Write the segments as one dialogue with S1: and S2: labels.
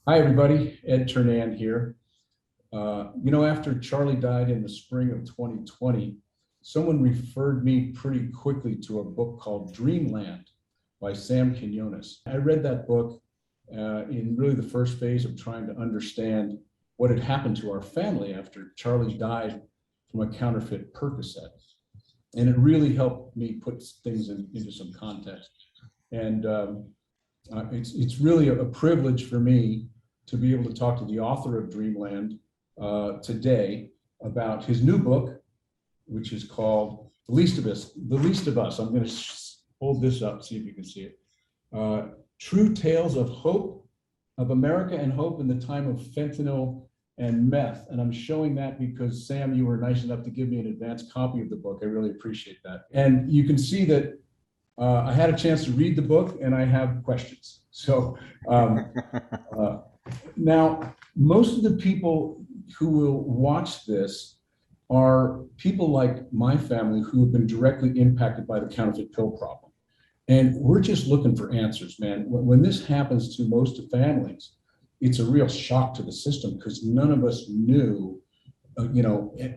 S1: Hi, everybody. Ed Ternan here. After Charlie died in the spring of 2020, someone referred me pretty quickly to a book called Dreamland by Sam Quinones. I read that book in really the first phase of trying to understand what had happened to our family after Charlie died from a counterfeit Percocet. And it really helped me put things into some context. And it's really a privilege for me to be able to talk to the author of Dreamland today about his new book, which is called The Least of Us. The Least of Us. I'm going to hold this up, see if you can see it. True Tales of Hope, of America and Hope in the Time of Fentanyl and Meth. And I'm showing that because, Sam, you were nice enough to give me an advanced copy of the book. I really appreciate that. And you can see that I had a chance to read the book and I have questions. So uh, now, most of the people who will watch this are people like my family who have been directly impacted by the counterfeit pill problem. And we're just looking for answers, man. When this happens to most families, it's a real shock to the system because none of us knew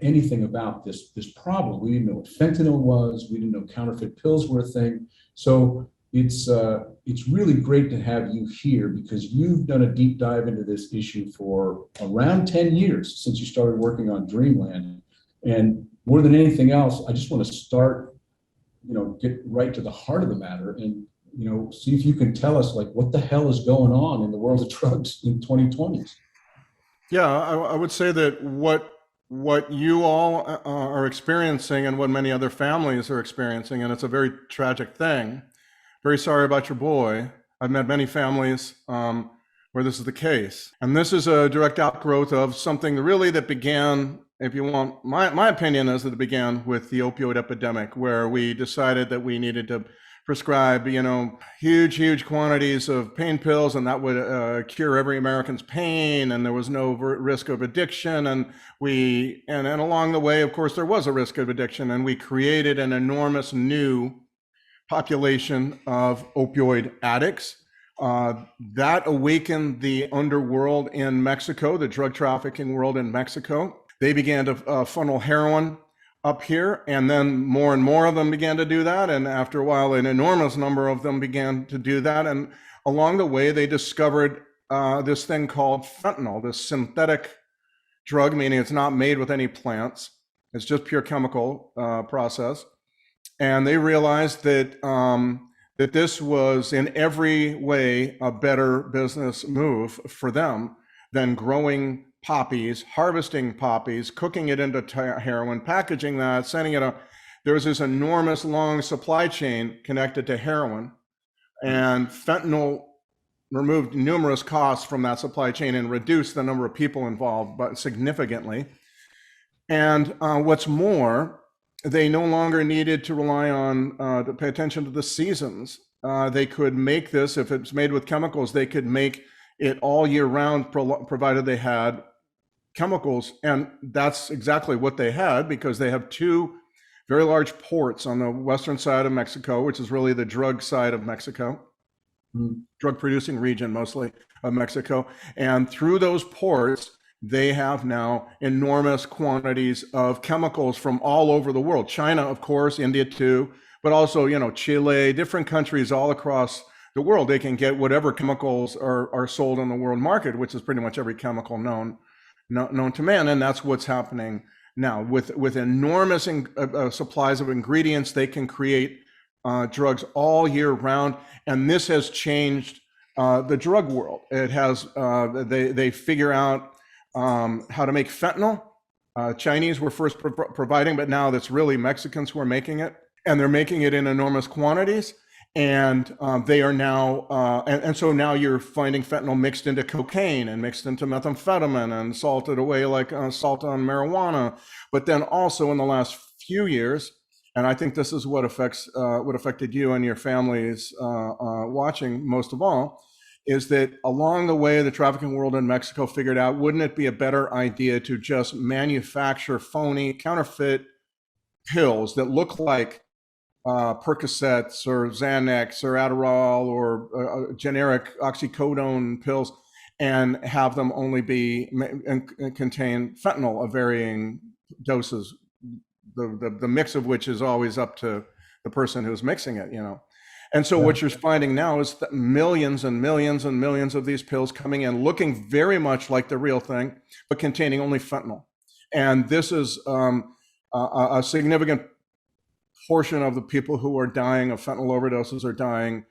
S1: anything about this problem. We didn't know what fentanyl was. We didn't know counterfeit pills were a thing. So it's really great to have you here because you've done a deep dive into this issue for around 10 years since you started working on Dreamland. And more than anything else, I just want to start, get right to the heart of the matter and, see if you can tell us like what the hell is going on in the world of drugs in 2020s.
S2: Yeah, I would say that what you all are experiencing and what many other families are experiencing, and it's a very tragic thing. Very sorry about your boy. I've met many families where this is the case, and this is a direct outgrowth of something really that began. If you want, my opinion is that it began with the opioid epidemic, where we decided that we needed to prescribe, huge quantities of pain pills, and that would cure every American's pain, and there was no risk of addiction. And along the way, of course, there was a risk of addiction, and we created an enormous new population of opioid addicts. That awakened the underworld in Mexico, the drug trafficking world in Mexico. They began to funnel heroin up here, and then more and more of them began to do that. And after a while, an enormous number of them began to do that. And along the way, they discovered this thing called fentanyl, this synthetic drug, meaning it's not made with any plants. It's just pure chemical process. And they realized that that this was in every way a better business move for them than growing poppies, harvesting poppies, cooking it into heroin, packaging that, sending it up. There's this enormous long supply chain connected to heroin, and fentanyl removed numerous costs from that supply chain and reduced the number of people involved but significantly. And what's more, they no longer needed to rely on to pay attention to the seasons. They could make this, if it's made with chemicals, they could make it all year round, provided they had chemicals. And that's exactly what they had, because they have two very large ports on the western side of Mexico, which is really the drug side of Mexico, drug producing region mostly of Mexico. And through those ports, they have now enormous quantities of chemicals from all over the world. China, of course, India too, but also, Chile, different countries all across the world. They can get whatever chemicals are sold on the world market, which is pretty much every chemical known to man. And that's what's happening now. With enormous supplies of ingredients, they can create drugs all year round. And this has changed the drug world. It has, they figure out how to make fentanyl. Chinese were first providing, but now that's really Mexicans who are making it, and they're making it in enormous quantities. And they are now, and so now you're finding fentanyl mixed into cocaine and mixed into methamphetamine and salted away like salt on marijuana. But then also in the last few years, and I think this is what affected you and your families watching most of all, is that along the way, the trafficking world in Mexico figured out, wouldn't it be a better idea to just manufacture phony, counterfeit pills that look like Percocets or Xanax or Adderall or generic oxycodone pills, and have them only be and contain fentanyl of varying doses, the mix of which is always up to the person who's mixing it, you know. And so what you're finding now is that millions and millions and millions of these pills coming in looking very much like the real thing, but containing only fentanyl. And this is a significant portion of the people who are dying of fentanyl overdoses are dying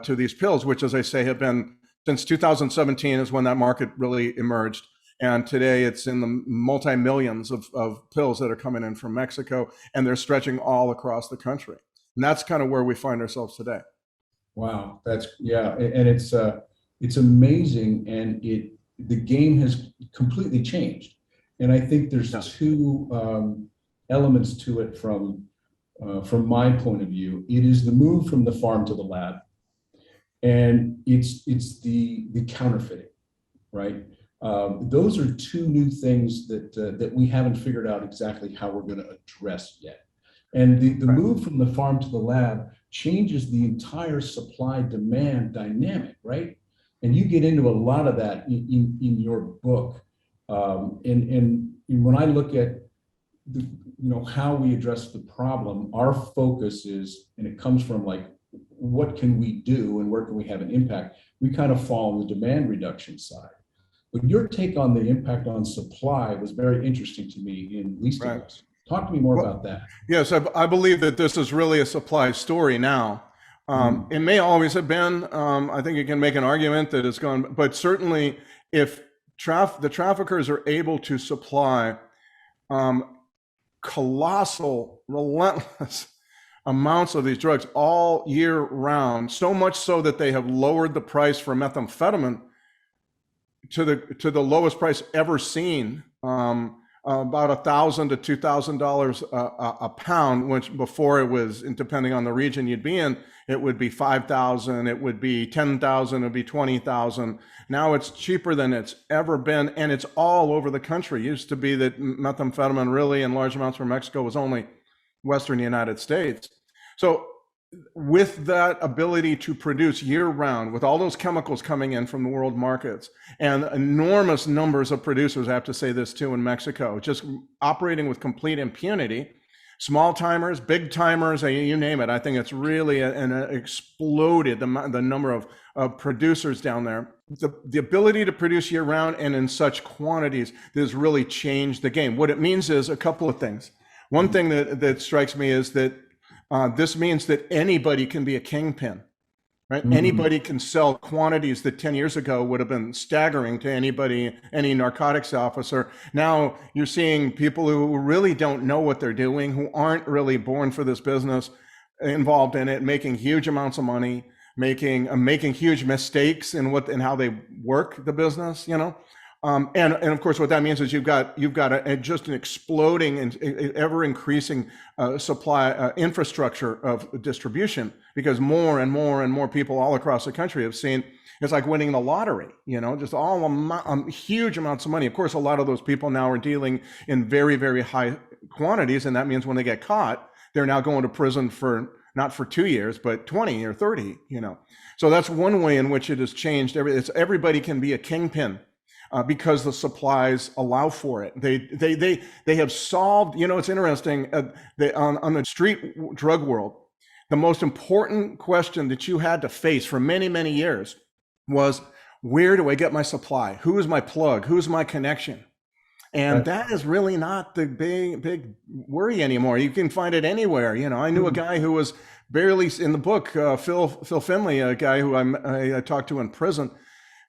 S2: to these pills, which, as I say, have been since 2017 is when that market really emerged. And today it's in the multi-millions of pills that are coming in from Mexico, and they're stretching all across the country. And that's kind of where we find ourselves today.
S1: Wow, and it's amazing, and the game has completely changed. And I think there's two elements to it from my point of view. It is the move from the farm to the lab, and it's the counterfeiting, right? Those are two new things that we haven't figured out exactly how we're going to address yet. And the move from the farm to the lab changes the entire supply-demand dynamic, right? And you get into a lot of that in your book. And when I look at how we address the problem, our focus is, and it comes from like, what can we do and where can we have an impact? We kind of fall on the demand reduction side. But your take on the impact on supply was very interesting to me in Least of Us. Talk to me more about that.
S2: Yes, I believe that this is really a supply story now. It may always have been. I think you can make an argument that it's gone, but certainly if the traffickers are able to supply colossal, relentless amounts of these drugs all year round, so much so that they have lowered the price for methamphetamine to the lowest price ever seen, about $1,000 to $2,000 a pound, which before it was, and depending on the region you'd be in, it would be 5,000, it would be 10,000, it would be 20,000. Now it's cheaper than it's ever been, and it's all over the country. It used to be that methamphetamine really in large amounts from Mexico was only Western United States. So with that ability to produce year round, with all those chemicals coming in from the world markets and enormous numbers of producers, I have to say this too, in Mexico, just operating with complete impunity, small timers, big timers, you name it. I think it's really exploded the number of producers down there. The ability to produce year round and in such quantities has really changed the game. What it means is a couple of things. One thing that strikes me is that this means that anybody can be a kingpin, right? Anybody can sell quantities that 10 years ago would have been staggering to any narcotics officer. Now you're seeing people who really don't know what they're doing, who aren't really born for this business, involved in it, making huge amounts of money, making huge mistakes in how they work the business, and of course, what that means is you've got just an exploding and ever increasing supply infrastructure of distribution, because more and more and more people all across the country have seen it's like winning the lottery, just all huge amounts of money. Of course, a lot of those people now are dealing in very, very high quantities, and that means when they get caught, they're now going to prison for not for 2 years, but 20 or 30. So that's one way in which it has changed. Everybody can be a kingpin. Because the supplies allow for it. They have solved, it's interesting, on the street drug world, the most important question that you had to face for many, many years was, where do I get my supply? Who is my plug? Who's my connection? And that is really not the big worry anymore. You can find it anywhere. I knew a guy who was barely in the book, Phil Finley, a guy who I talked to in prison.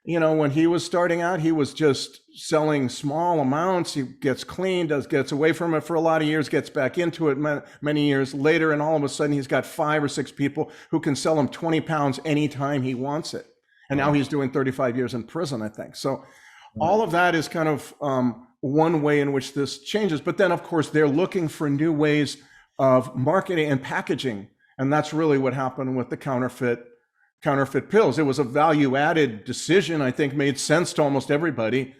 S2: When he was starting out, he was just selling small amounts. He gets clean, gets away from it for a lot of years, gets back into it many years later, and all of a sudden he's got 5 or 6 people who can sell him 20 pounds anytime he wants it. And now he's doing 35 years in prison, I think. So all of that is kind of one way in which this changes. But then, of course, they're looking for new ways of marketing and packaging. And that's really what happened with the counterfeit pills. It was a value-added decision, I think made sense to almost everybody.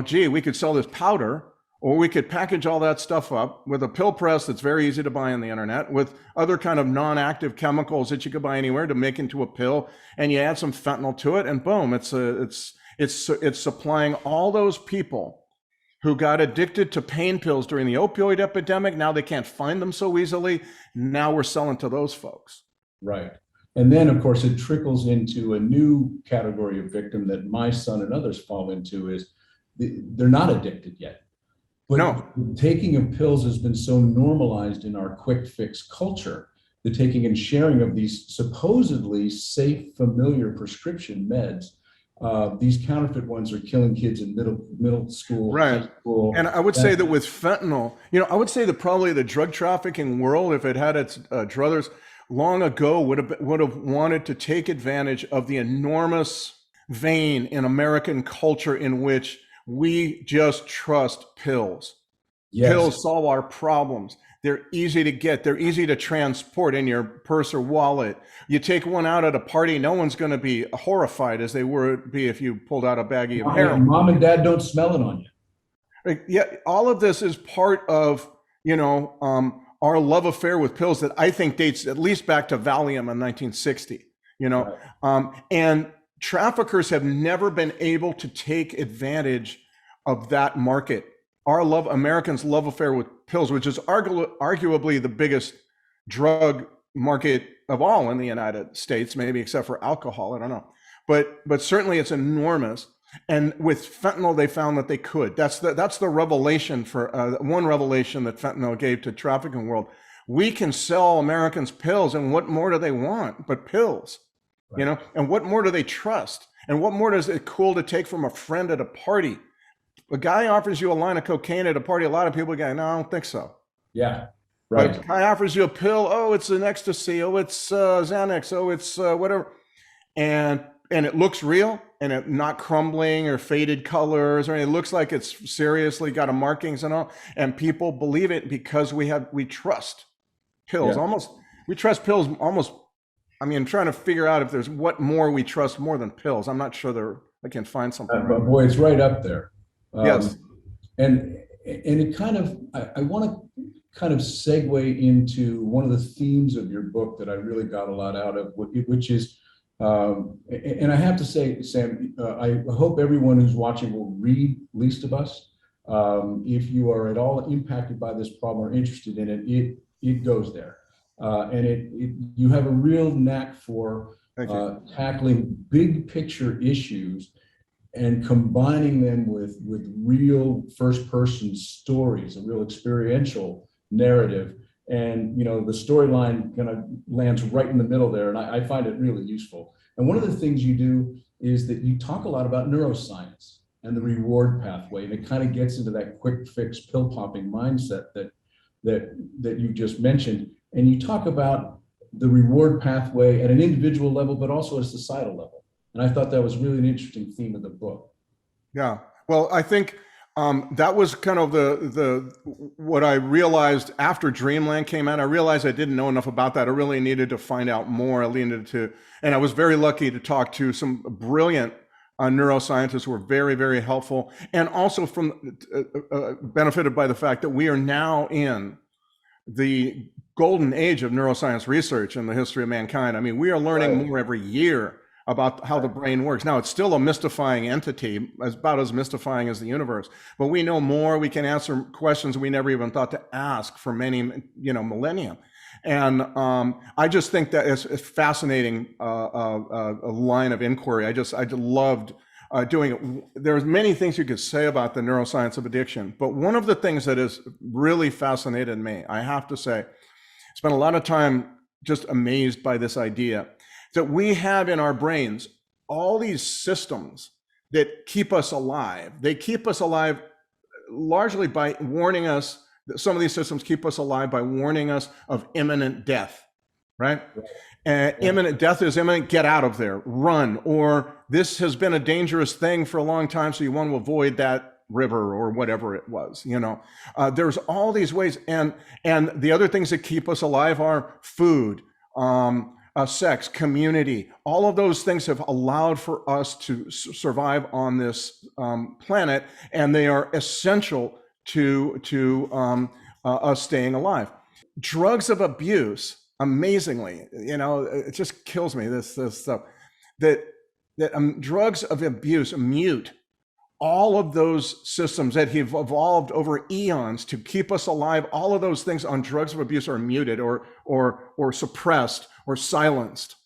S2: Gee, we could sell this powder, or we could package all that stuff up with a pill press that's very easy to buy on the internet, with other kind of non-active chemicals that you could buy anywhere to make into a pill, and you add some fentanyl to it, and boom, it's It's supplying all those people who got addicted to pain pills during the opioid epidemic. Now they can't find them so easily. Now we're selling to those folks.
S1: Right. And then, of course, it trickles into a new category of victim that my son and others fall into is they're not addicted yet. But
S2: No.
S1: taking of pills has been so normalized in our quick fix culture, the taking and sharing of these supposedly safe, familiar prescription meds. These counterfeit ones are killing kids in middle school,
S2: Right.
S1: high school.
S2: And I would say that with fentanyl, I would say that probably the drug trafficking world, if it had its druthers, long ago would have wanted to take advantage of the enormous vein in American culture in which we just trust pills.
S1: Yes.
S2: Pills solve our problems. They're easy to get. They're easy to transport in your purse or wallet. You take one out at a party, no one's going to be horrified as they would be if you pulled out a baggie of heroin.
S1: Mom and dad don't smell it on you.
S2: Yeah, all of this is part of, our love affair with pills that I think dates at least back to Valium in 1960,
S1: Right.
S2: And traffickers have never been able to take advantage of that market. Americans' love affair with pills, which is arguably the biggest drug market of all in the United States, maybe except for alcohol, I don't know. But certainly it's enormous. And with fentanyl, they found that they could. That's the revelation one revelation that fentanyl gave to trafficking world. We can sell Americans pills, and what more do they want but pills?
S1: Right.
S2: And what more do they trust? And what more is it cool to take from a friend at a party? A guy offers you a line of cocaine at a party, a lot of people go, no, I don't think so.
S1: Yeah, right.
S2: But a guy offers you a pill, oh, it's an ecstasy, oh, it's Xanax, oh, it's whatever. And it looks real, and it not crumbling or faded colors, or it looks like it's seriously got a markings and all. And people believe it because we trust pills.
S1: Yeah.
S2: We trust pills almost. I mean, I'm trying to figure out if there's what more we trust more than pills. I'm not sure I can find something.
S1: But boy, it's right up there.
S2: Yes.
S1: And it kind of, I want to kind of segue into one of the themes of your book that I really got a lot out of, which is, and I have to say, Sam, I hope everyone who's watching will read Least of Us. If you are at all impacted by this problem or interested in it, it goes there. And you have a real knack for tackling big picture issues and combining them with real first person stories, a real experiential narrative. And, the storyline kind of lands right in the middle there. And I find it really useful. And one of the things you do is that you talk a lot about neuroscience and the reward pathway. And it kind of gets into that quick fix pill popping mindset that you just mentioned. And you talk about the reward pathway at an individual level, but also at a societal level. And I thought that was really an interesting theme of the book.
S2: Yeah. Well, I think that was kind of what I realized after Dreamland came out. I realized I didn't know enough about that. I really needed to find out more. And I was very lucky to talk to some brilliant neuroscientists who were very, very helpful, and also benefited by the fact that we are now in the golden age of neuroscience research in the history of mankind. I mean, we are learning more every year about how the brain works. Now, it's still a mystifying entity, about as mystifying as the universe, but we know more. We can answer questions we never even thought to ask for many, millennia. And I just think that it's a fascinating a line of inquiry. I loved doing it. There's many things you could say about the neuroscience of addiction, but one of the things that has really fascinated me, I have to say, spent a lot of time just amazed by this idea that we have in our brains all these systems that keep us alive. They keep us alive largely by warning us. Some of these systems keep us alive by warning us of imminent death, right? Imminent death is imminent, get out of there, run, or this has been a dangerous thing for a long time, so you want to avoid that river or whatever it was, There's all these ways, and the other things that keep us alive are food, sex, community. All of those things have allowed for us to survive on this planet, and they are essential to us staying alive. Drugs of abuse, amazingly, it just kills me, this stuff, that that drugs of abuse mute all of those systems that have evolved over eons to keep us alive. All of those things on drugs of abuse are muted or suppressed or silenced.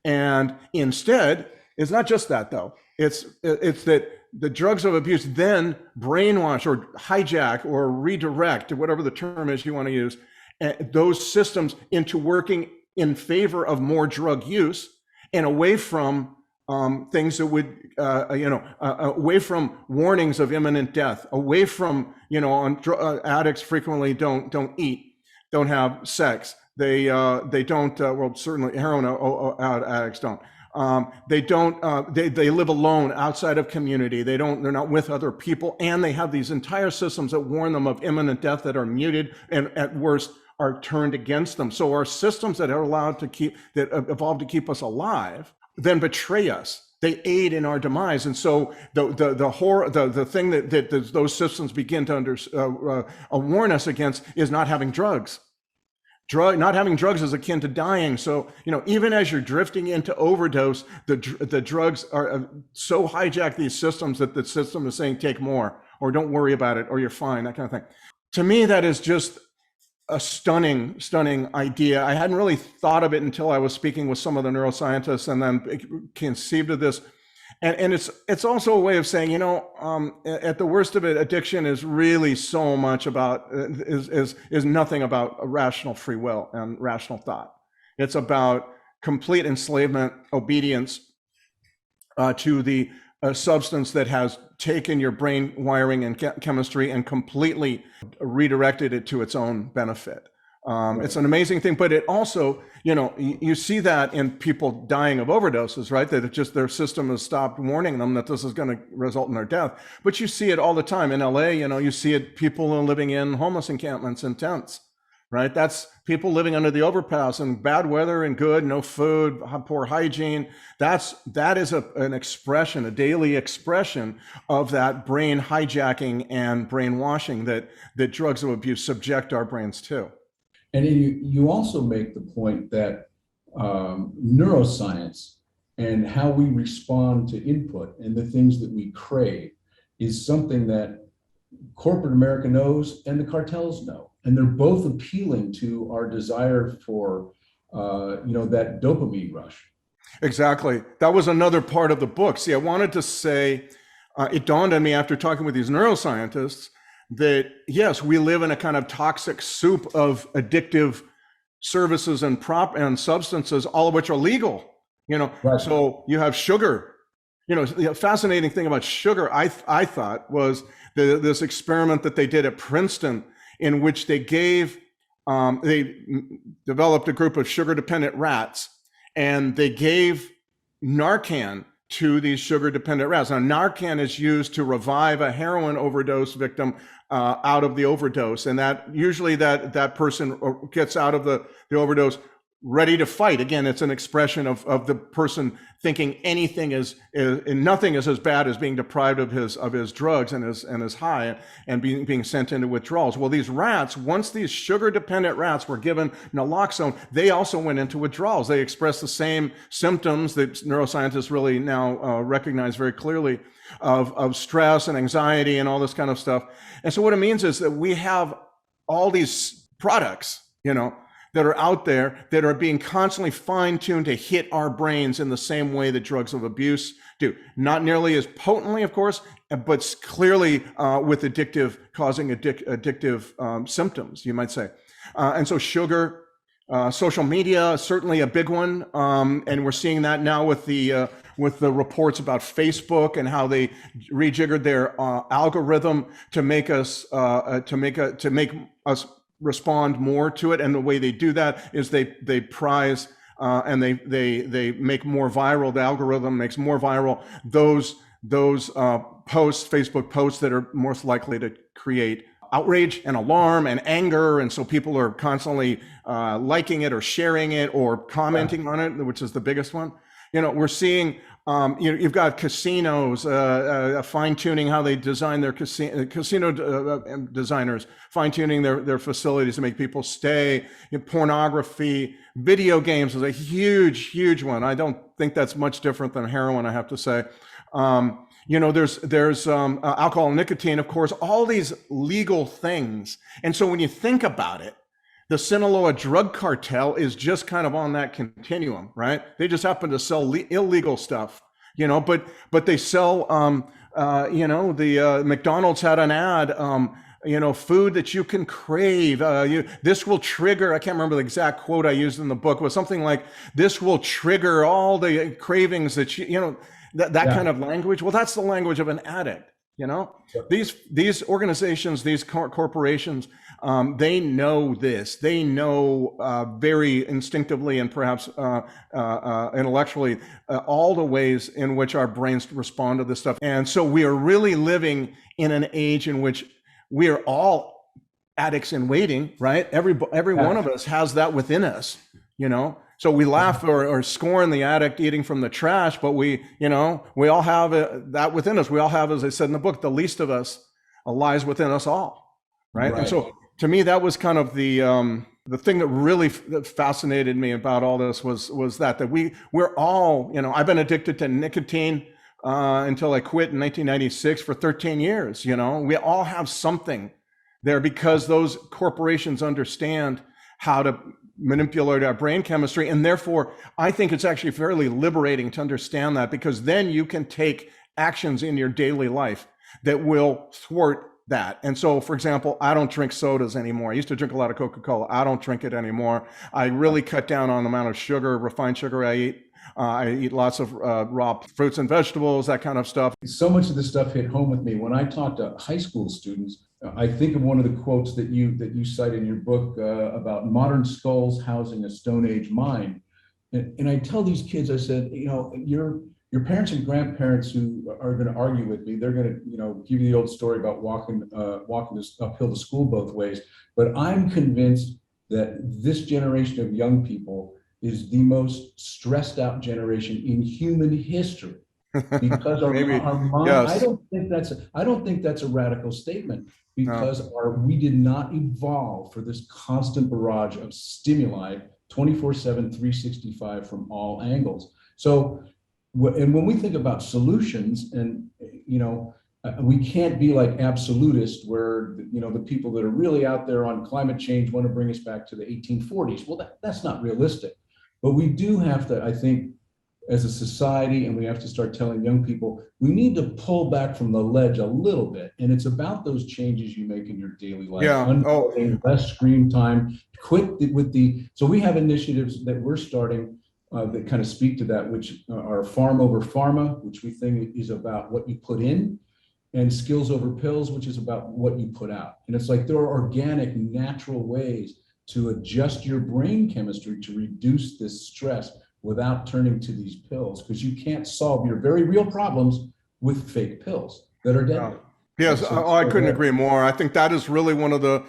S2: And instead, it's not just that though. It's that the drugs of abuse then brainwash or hijack or redirect, whatever the term is you want to use, those systems into working in favor of more drug use and away from things that would, away from warnings of imminent death, away from, addicts frequently don't eat, don't have sex. They don't, well, certainly heroin addicts don't. They live alone outside of community. They're not with other people, and they have these entire systems that warn them of imminent death that are muted and at worst are turned against them. So our systems that are that evolved to keep us alive then betray us. They aid in our demise. And so the thing that those systems begin to warn us against is not having drugs. Not having drugs is akin to dying. So, even as you're drifting into overdose, the drugs are so hijack these systems that the system is saying, take more, or don't worry about it, or you're fine, that kind of thing. To me, that is just a stunning idea. I hadn't really thought of it until I was speaking with some of the neuroscientists and then conceived of this. And it's also a way of saying, at the worst of it, addiction is really so much about, is nothing about a rational free will and rational thought. It's about complete enslavement, obedience to the substance that has taken your brain wiring and chemistry and completely redirected it to its own benefit. It's an amazing thing, but it also, you see that in people dying of overdoses, right? That their system has stopped warning them that this is going to result in their death. But you see it all the time in LA. You see it, people living in homeless encampments and tents, right? That's people living under the overpass in bad weather and good, no food, poor hygiene. That is an expression, a daily expression of that brain hijacking and brainwashing that drugs of abuse subject our brains to.
S1: And you also make the point that neuroscience and how we respond to input and the things that we crave is something that corporate America knows and the cartels know. And they're both appealing to our desire for, that dopamine rush.
S2: Exactly. That was another part of the book. See, I wanted to say, it dawned on me after talking with these neuroscientists that, yes, we live in a kind of toxic soup of addictive services and substances, all of which are legal. Right. So you have sugar. The fascinating thing about sugar, I thought, was this experiment that they did at Princeton, in which they developed a group of sugar-dependent rats, and they gave Narcan to these sugar-dependent rats. Now, Narcan is used to revive a heroin overdose victim out of the overdose, and that usually that person gets out of the overdose ready to fight. Again, it's an expression of the person thinking nothing is as bad as being deprived of his drugs and his high and being sent into withdrawals. Well, these rats, once these sugar-dependent rats were given naloxone, they also went into withdrawals. They expressed the same symptoms that neuroscientists really now recognize very clearly of stress and anxiety and all this kind of stuff. And so what it means is that we have all these products, that are out there that are being constantly fine-tuned to hit our brains in the same way that drugs of abuse do. Not nearly as potently, of course, but clearly with causing addictive symptoms, you might say. And so sugar, social media, certainly a big one. And we're seeing that now with the reports about Facebook and how they rejiggered their algorithm to make us respond more to it. And the way they do that is they prize and they make more viral. The algorithm makes more viral those posts, Facebook posts, that are most likely to create outrage and alarm and anger. And so people are constantly liking it or sharing it or commenting on it, which is the biggest one. We're seeing, you've got casinos fine tuning how they design their casino designers fine tuning their facilities to make people stay. Pornography, video games is a huge one. I don't think that's much different than heroin, I have to say. There's alcohol and nicotine, of course, all these legal things. And so when you think about it, the Sinaloa drug cartel is just kind of on that continuum, right? They just happen to sell illegal stuff, but they sell, the McDonald's had an ad, food that you can crave. This will trigger, I can't remember the exact quote I used in the book, was something like, this will trigger all the cravings that that kind of language. Well, that's the language of an addict. These organizations, these corporations, they know this. They know very instinctively and perhaps intellectually all the ways in which our brains respond to this stuff. And so we are really living in an age in which we are all addicts in waiting, right? Every one of us has that within us, So we laugh or scorn the addict eating from the trash, but we all have that within us. We all have, as I said in the book, the least of us lies within us all, right? And so to me, that was kind of the thing that really fascinated me about all this was that we're all, I've been addicted to nicotine until I quit in 1996 for 13 years. We all have something there because those corporations understand how to manipulate our brain chemistry. And therefore, I think it's actually fairly liberating to understand that, because then you can take actions in your daily life that will thwart that. And so, for example, I don't drink sodas anymore. I used to drink a lot of Coca-Cola. I don't drink it anymore. I really cut down on the amount of sugar, refined sugar I eat. I eat lots of raw fruits and vegetables, that kind of stuff.
S1: So much of this stuff hit home with me. When I talk to high school students, I think of one of the quotes that you cite in your book about modern skulls housing a Stone Age mind. And I tell these kids, I said, your parents and grandparents who are going to argue with me, they're going to, give you the old story about walking this uphill to school both ways. But I'm convinced that this generation of young people is the most stressed out generation in human history, because our mind, yes. I don't think that's a radical statement, because we did not evolve for this constant barrage of stimuli 24/7, 365 from all angles. So, and when we think about solutions, and we can't be like absolutists where the people that are really out there on climate change want to bring us back to the 1840s. Well, that's not realistic. But we do have to, I think, as a society, and we have to start telling young people, we need to pull back from the ledge a little bit. And it's about those changes you make in your daily life. Yeah. Less screen time, quit with so we have initiatives that we're starting that kind of speak to that, which are Farm Over Pharma, which we think is about what you put in, and Skills Over Pills, which is about what you put out. And it's like there are organic, natural ways to adjust your brain chemistry to reduce this stress without turning to these pills, because you can't solve your very real problems with fake pills that are deadly.
S2: Yes, I couldn't agree more. I think that is really one of the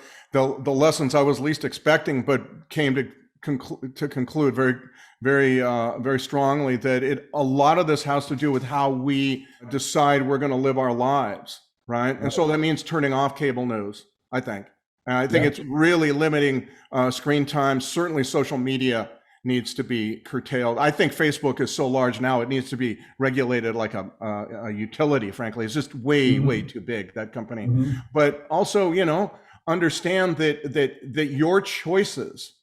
S2: lessons I was least expecting, but came to conclude very strongly that a lot of this has to do with how we decide we're going to live our lives, right? And so that means turning off cable news, I think. And I think it's really limiting screen time. Certainly social media needs to be curtailed. I think Facebook is so large now, it needs to be regulated like a utility, frankly. It's just way too big, that company. But also, understand that your choices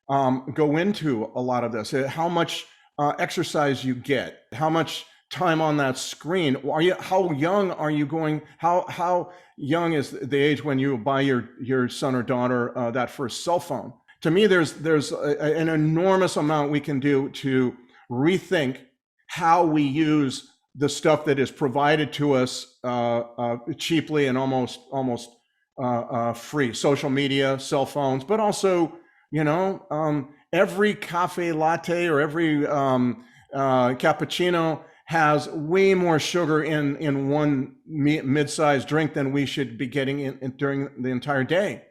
S2: go into a lot of this. How much exercise you get, how much time on that screen. How young are you going? How young is the age when you buy your son or daughter that first cell phone? To me, there's an enormous amount we can do to rethink how we use the stuff that is provided to us cheaply and almost free. Social media, cell phones, but also, every cafe latte or every cappuccino has way more sugar in one mid-sized drink than we should be getting in during the entire day.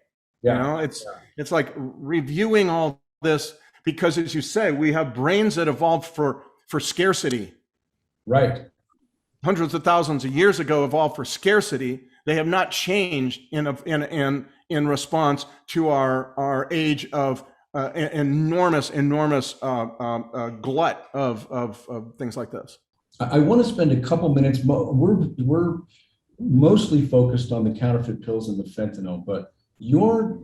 S2: It's like reviewing all this, because as you say, we have brains that evolved for for scarcity.
S1: Right.
S2: Hundreds of thousands of years ago evolved for scarcity. They have not changed in response to our age of enormous glut of things like this.
S1: I want to spend a couple minutes. We're mostly focused on the counterfeit pills and the fentanyl, but your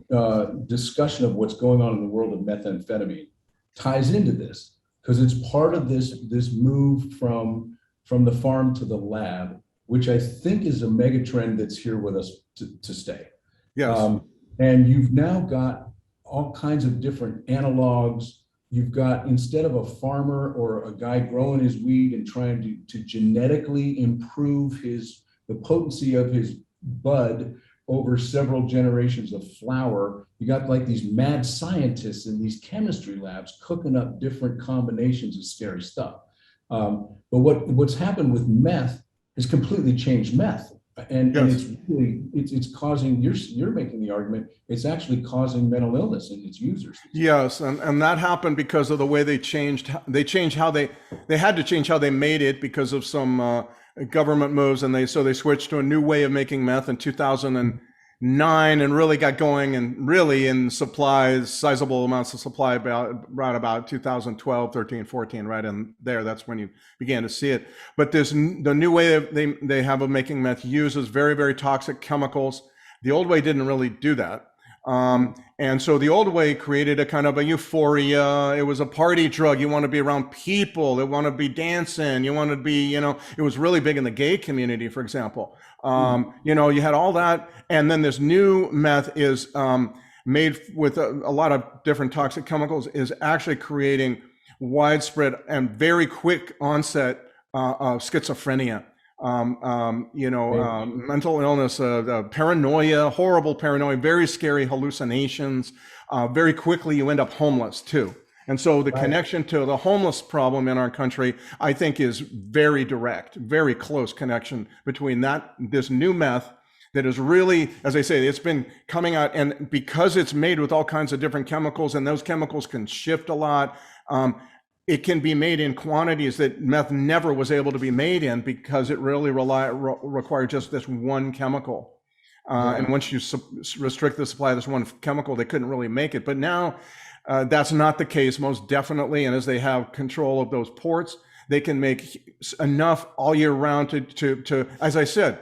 S1: discussion of what's going on in the world of methamphetamine ties into this because it's part of this move from the farm to the lab, which I think is a mega trend that's here with us to stay.
S2: Yes.
S1: And you've now got all kinds of different analogs. You've got, instead of a farmer or a guy growing his weed and trying to genetically improve the potency of his bud over several generations of flower, you got like these mad scientists in these chemistry labs cooking up different combinations of scary stuff. But what's happened with meth has completely changed meth. And it's really, it's causing, you're making the argument, it's actually causing mental illness in its users.
S2: Yes, and that happened because of the way they changed how they had to change how they made it because of some government moves, and they switched to a new way of making meth in 2009 and really got going, and really in supplies, sizable amounts of supply right about 2012, 13, 14, right in there. That's when you began to see it. But the new way they have of making meth uses very, very toxic chemicals. The old way didn't really do that. And so the old way created a kind of a euphoria. It was a party drug. You want to be around people. They want to be dancing. You want to be, it was really big in the gay community, for example. You had all that. And then this new meth is made with a lot of different toxic chemicals, is actually creating widespread and very quick onset of schizophrenia. Mental illness, paranoia, horrible paranoia, very scary hallucinations. Very quickly, you end up homeless too. And so the connection to the homeless problem in our country, I think, is very direct, very close connection between this new meth that is really, as I say, it's been coming out, and because it's made with all kinds of different chemicals, and those chemicals can shift a lot. It can be made in quantities that meth never was able to be made in because it really required just this one chemical. And once you restrict the supply of this one chemical, they couldn't really make it. But now that's not the case, most definitely. And as they have control of those ports, they can make enough all year round to as I said,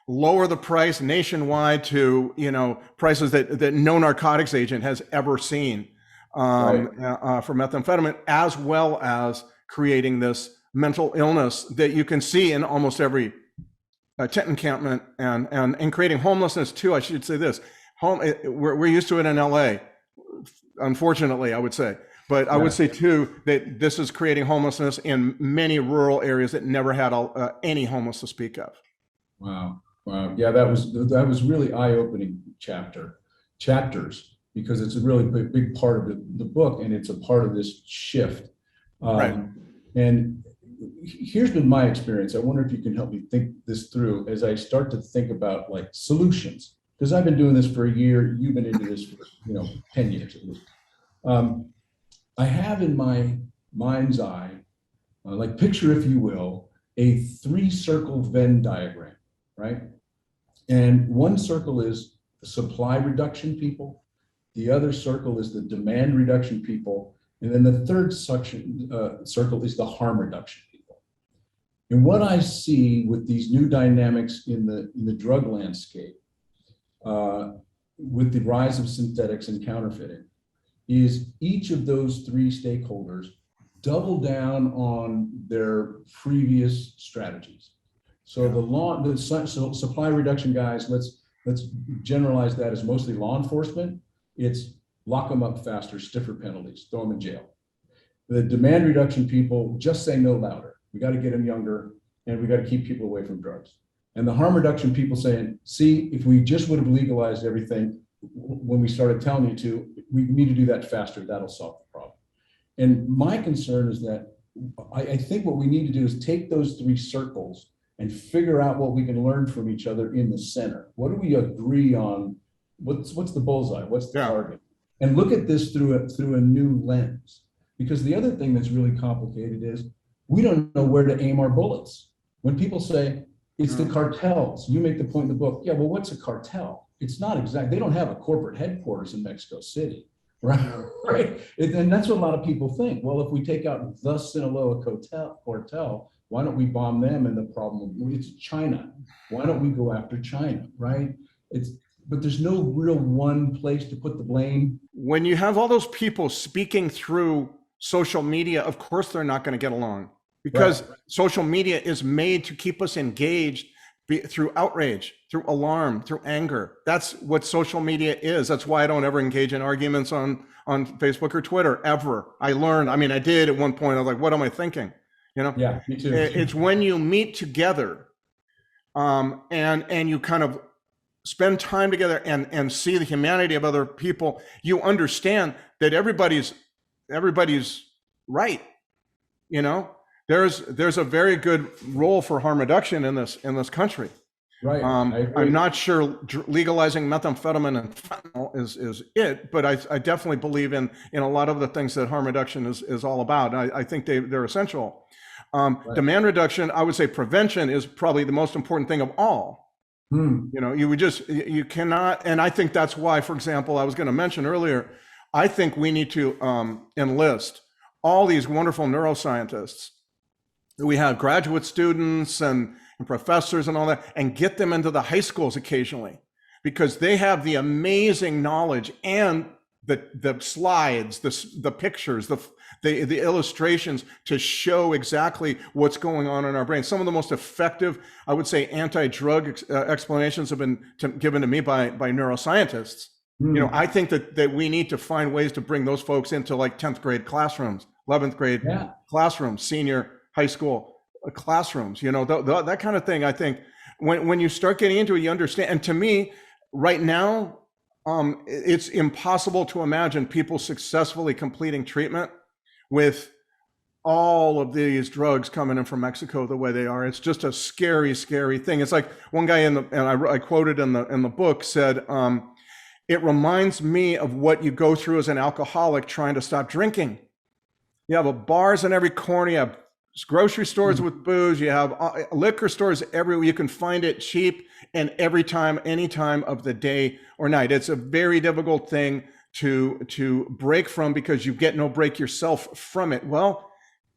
S2: lower the price nationwide to prices that no narcotics agent has ever seen. For methamphetamine, as well as creating this mental illness that you can see in almost every tent encampment, and creating homelessness too. I should say this: we're used to it in LA, unfortunately, I would say, but I would say too that this is creating homelessness in many rural areas that never had any homeless to speak of.
S1: Wow, yeah, that was really eye-opening chapters. Because it's a really big part of the book, and it's a part of this shift. And here's been my experience. I wonder if you can help me think this through as I start to think about like solutions. Because I've been doing this for a year. You've been into this for 10 years at least. I have in my mind's eye, like picture, if you will, a 3-circle Venn diagram, right? And one circle is the supply reduction people. The other circle is the demand reduction people. And then the third circle is the harm reduction people. And what I see with these new dynamics in the drug landscape, with the rise of synthetics and counterfeiting, is each of those 3 stakeholders double down on their previous strategies. So the supply reduction guys, let's generalize that as mostly law enforcement. It's lock them up faster, stiffer penalties, throw them in jail. The demand reduction people just say no louder. We got to get them younger, and we got to keep people away from drugs. And the harm reduction people saying, see, if we just would have legalized everything when we started telling you to, we need to do that faster. That'll solve the problem. And my concern is that I think what we need to do is take those 3 circles and figure out what we can learn from each other in the center. What do we agree on? What's the bullseye? What's the target? And look at this through a new lens. Because the other thing that's really complicated is we don't know where to aim our bullets. When people say it's the cartels, you make the point in the book, yeah, well, what's a cartel? It's not exact. They don't have a corporate headquarters in Mexico City, right? Right. And that's what a lot of people think. Well, if we take out the Sinaloa cartel, why don't we bomb them? And the problem, it's China. Why don't we go after China, right? But there's no real one place to put the blame.
S2: When you have all those people speaking through social media, of course they're not going to get along, because social media is made to keep us engaged through outrage, through alarm, through anger. That's what social media is. That's why I don't ever engage in arguments on Facebook or Twitter, ever. I learned, I did at one point, I was like, what am I thinking?
S1: Yeah, me too.
S2: It's when you meet together and you kind of spend time together and see the humanity of other people, you understand that everybody's right. There's a very good role for harm reduction in this country.
S1: Right.
S2: I'm not sure legalizing methamphetamine and fentanyl is it, but I definitely believe in a lot of the things that harm reduction is all about. I think they're essential. Demand reduction, I would say prevention is probably the most important thing of all. You cannot, and I think that's why, for example, I was going to mention earlier, I think we need to enlist all these wonderful neuroscientists. We have graduate students and professors and all that, and get them into the high schools occasionally, because they have the amazing knowledge and the slides, the pictures, the illustrations to show exactly what's going on in our brain. Some of the most effective, I would say, anti-drug explanations have been given to me by neuroscientists. I think that we need to find ways to bring those folks into like 10th grade classrooms, 11th grade classrooms, senior high school classrooms, that kind of thing. I think when you start getting into it, you understand. And to me, right now, it's impossible to imagine people successfully completing treatment with all of these drugs coming in from Mexico the way they are. It's just a scary, scary thing. It's like one guy and I quoted in the book said, it reminds me of what you go through as an alcoholic trying to stop drinking. You have bars in every corner, you have grocery stores with booze, you have liquor stores everywhere. You can find it cheap and every time, any time of the day or night. It's a very difficult thing to break from, because you get no break yourself from it. Well,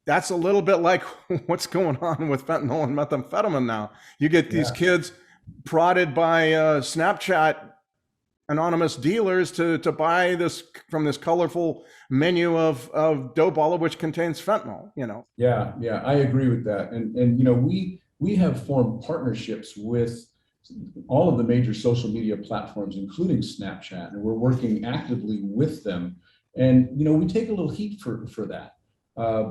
S2: that's a little bit like what's going on with fentanyl and methamphetamine now. You get these kids prodded by Snapchat anonymous dealers to buy this from this colorful menu of dope, all of which contains fentanyl.
S1: Yeah, I agree with that. And we have formed partnerships with all of the major social media platforms, including Snapchat, and we're working actively with them. And we take a little heat for that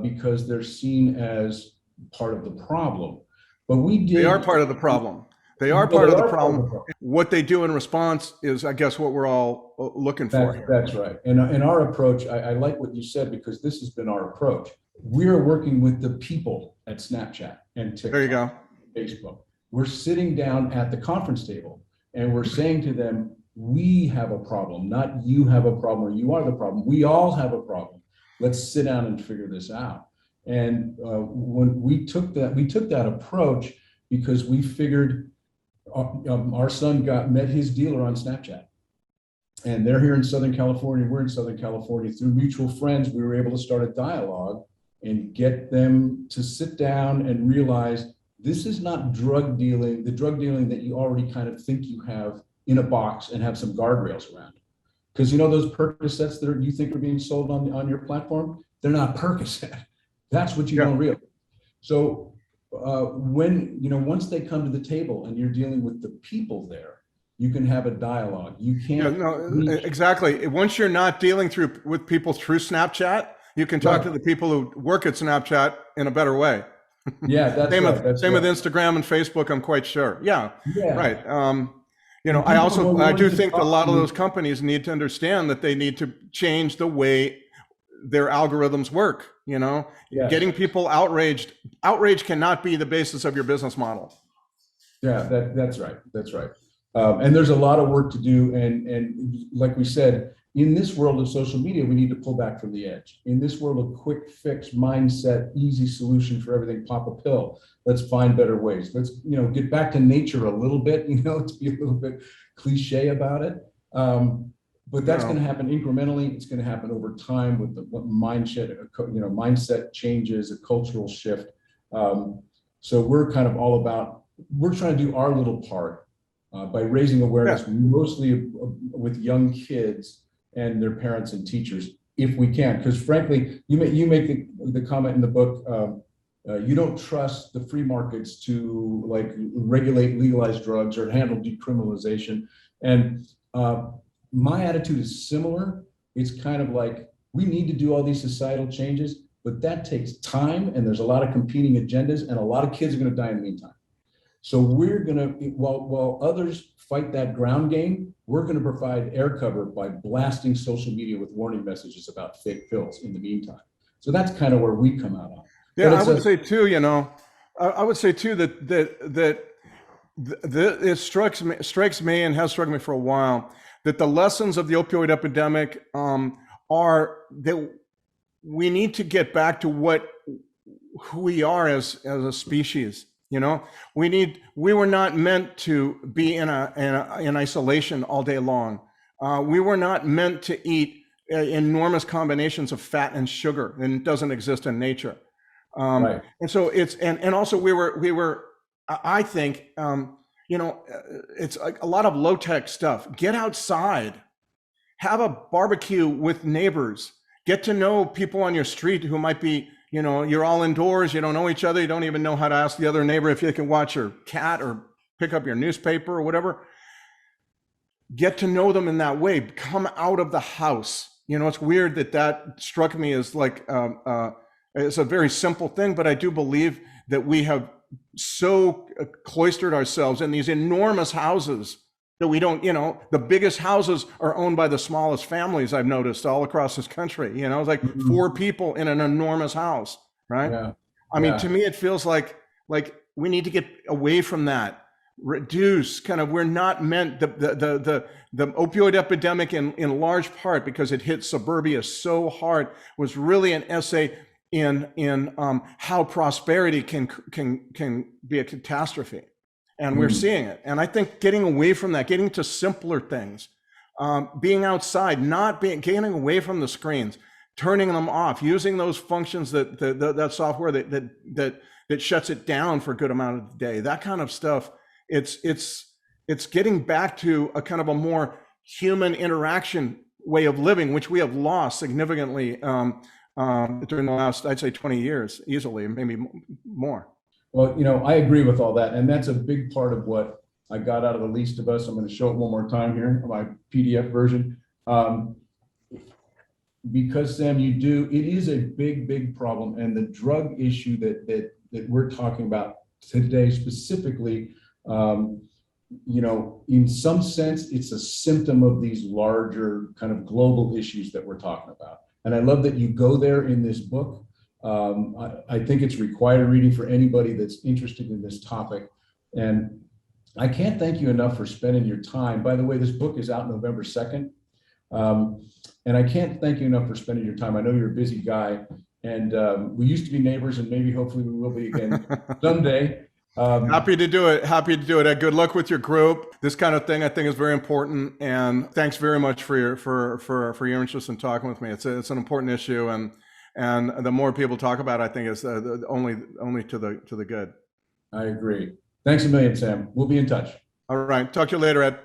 S1: because they're seen as part of the problem. But they
S2: are part of the problem. They are part of the problem. What they do in response is, I guess, what we're all looking for here.
S1: That's right. And our approach, I like what you said, because this has been our approach. We're working with the people at Snapchat and TikTok,
S2: there you go,
S1: Facebook. We're sitting down at the conference table and we're saying to them, we have a problem, not you have a problem or you are the problem. We all have a problem. Let's sit down and figure this out. And when we took that approach because we figured our son met his dealer on Snapchat. And they're here in Southern California, we're in Southern California. Through mutual friends, we were able to start a dialogue and get them to sit down and realize this is not drug dealing, the drug dealing that you already kind of think you have in a box and have some guardrails around. Because those Percocets that you think are being sold on your platform, they're not Percocet. That's what you don't realize. So when, once they come to the table and you're dealing with the people there, you can have a dialogue. You can't.
S2: Exactly. Once you're not dealing with people through Snapchat, you can talk to the people who work at Snapchat in a better way.
S1: Yeah, that's
S2: same
S1: right.
S2: Same with Instagram and Facebook, I'm quite sure. Yeah. Right. I do think that a lot of those companies need to understand that they need to change the way their algorithms work. Getting people outraged. Outrage cannot be the basis of your business model.
S1: Yeah, that's right. And there's a lot of work to do. And like we said, in this world of social media, we need to pull back from the edge. In this world of quick fix mindset, easy solution for everything, pop a pill. Let's find better ways. Let's, get back to nature a little bit, to be a little bit cliche about it. But that's going to happen incrementally. It's going to happen over time with what mindset changes, a cultural shift. So we're kind of all about, we're trying to do our little part by raising awareness, mostly with young kids and their parents and teachers, if we can. Because frankly, you make the comment in the book, you don't trust the free markets to regulate legalized drugs or handle decriminalization. And my attitude is similar. It's kind of like, we need to do all these societal changes, but that takes time, and there's a lot of competing agendas, and a lot of kids are going to die in the meantime. So we're going to, while others fight that ground game, we're going to provide air cover by blasting social media with warning messages about fake pills in the meantime. So that's kind of where we come out on.
S2: Yeah, I would say too, I would say too that it strikes me and has struck me for a while that the lessons of the opioid epidemic are that we need to get back to who we are as a species. We were not meant to be in isolation all day long. We were not meant to eat enormous combinations of fat and sugar, and it doesn't exist in nature. Right. And so and also we were, I think, it's a lot of low tech stuff. Get outside, have a barbecue with neighbors, get to know people on your street who might be, you're all indoors, you don't know each other, you don't even know how to ask the other neighbor if you can watch your cat or pick up your newspaper or whatever. Get to know them in that way. Come out of the house. It's weird that struck me as it's a very simple thing, but I do believe that we have so cloistered ourselves in these enormous houses that we don't, the biggest houses are owned by the smallest families, I've noticed all across this country. It's like 4 people in an enormous house, right? Yeah. I mean, to me, it feels like we need to get away from that. Reduce we're not meant, the opioid epidemic in large part because it hit suburbia so hard was really an essay in how prosperity can be a catastrophe. And we're seeing it. And I think getting away from that, getting to simpler things, being outside, getting away from the screens, turning them off, using those functions that software that shuts it down for a good amount of the day, that kind of stuff. It's getting back to a kind of a more human interaction way of living, which we have lost significantly during the last, I'd say 20 years, easily, maybe more.
S1: Well, I agree with all that. And that's a big part of what I got out of The Least of Us. I'm going to show it one more time here, my PDF version. Because Sam, it is a big, big problem. And the drug issue that we're talking about today specifically, in some sense, it's a symptom of these larger kind of global issues that we're talking about. And I love that you go there in this book. I think it's required reading for anybody that's interested in this topic. And I can't thank you enough for spending your time. By the way, this book is out November 2nd. And I can't thank you enough for spending your time. I know you're a busy guy, and we used to be neighbors, and maybe hopefully we will be again someday.
S2: Happy to do it. Ed, good luck with your group. This kind of thing I think is very important, and thanks very much for your interest in talking with me. It's an important issue, and the more people talk about it, I think is only to the good.
S1: I agree. Thanks a million, Sam. We'll be in touch.
S2: All right. Talk to you later, Ed.